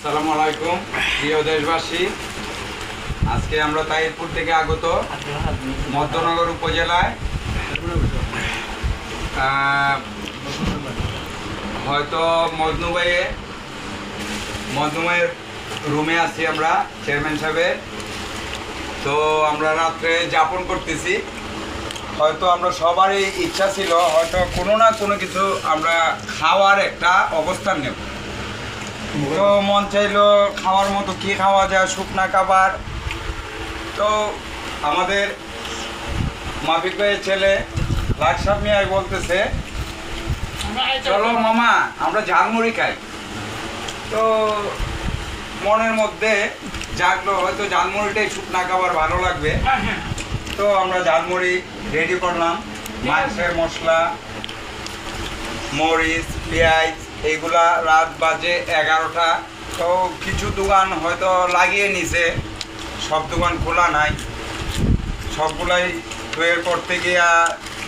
আসসালামু আলাইকুম প্রিয় দেশবাসী। আজকে আমরা তাহিরপুর থেকে আগত মধ্যনগর উপজেলায় হয়তো মজনু ভাইয়ের রুমে আছি আমরা, চেয়ারম্যান সাহেবের। তো আমরা রাত্রে যাপন করতেছি। হয়তো আমরা সবারই ইচ্ছা ছিল হয়তো কোনো না কোনো কিছু আমরা খাওয়ার একটা অবস্থান নেব। তো মন চাইলো খাওয়ার মতো কি খাওয়া যায়, শুকনা খাবার। তো আমাদের মাফিক ভাইয়ের ছেলে লাকসাব মিয়াই বলতেছে, চলো মামা আমরা ঝালমুড়ি খাই। তো মনের মধ্যে জাগলো হয়তো ঝালমুড়িটাই শুকনা খাবার ভালো লাগবে। তো আমরা ঝালমুড়ি রেডি করলাম, মাংসের মশলা, মরিচ, পেঁয়াজ, এইগুলা রাত বাজে 11টা। তো কিছু দোকান হয়তো লাগিয়ে নিছে, সব দোকান খোলা নাই। সবগুলাই তৈরি করতে গিয়া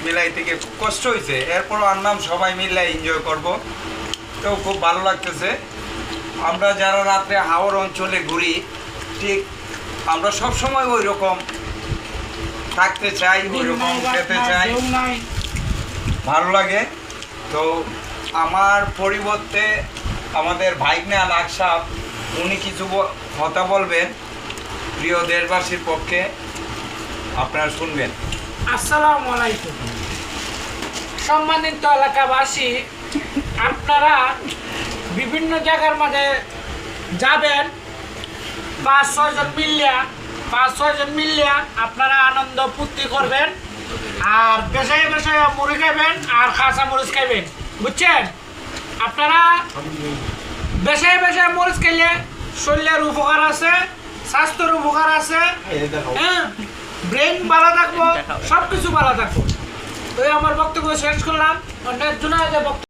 মিলাইতে গিয়ে খুব কষ্ট হয়েছে। এরপরও আনলাম সবাই মিলে এনজয় করব। তো খুব ভালো লাগতেছে। আমরা যারা রাত্রে হাওড় অঞ্চলে ঘুরি, ঠিক আমরা সবসময় ওই রকম থাকতে চাই, ওই রকম খেতে চাই, ভালো লাগে। তো আমার পরিবর্তে আমাদের ভাইগনা লাকসাব উনি কিছু কথা বলবেন প্রিয় দেশবাসীর পক্ষে, আপনারা শুনবেন। আসসালামু আলাইকুম সম্মানিত এলাকাবাসী, আপনারা বিভিন্ন জায়গার মাঝে যাবেন, 5-6 জন মিলিয়া আপনারা আনন্দ ফুর্তি করবেন, আর বেশায় বেশায় মুড়ি খাবেন আর খাসা মরিচ খাবেন, বুঝছেন? আপনারা বেশায় বেশায় মরিচ খেলে শরীরের উপকার আছে, স্বাস্থ্যের উপকার আছে, হ্যাঁ, ব্রেন ভালো থাকবো, সব কিছু ভালো থাকবো। তো আমার বক্তব্য শেষ করলাম। অনেক জনের বক্তব্য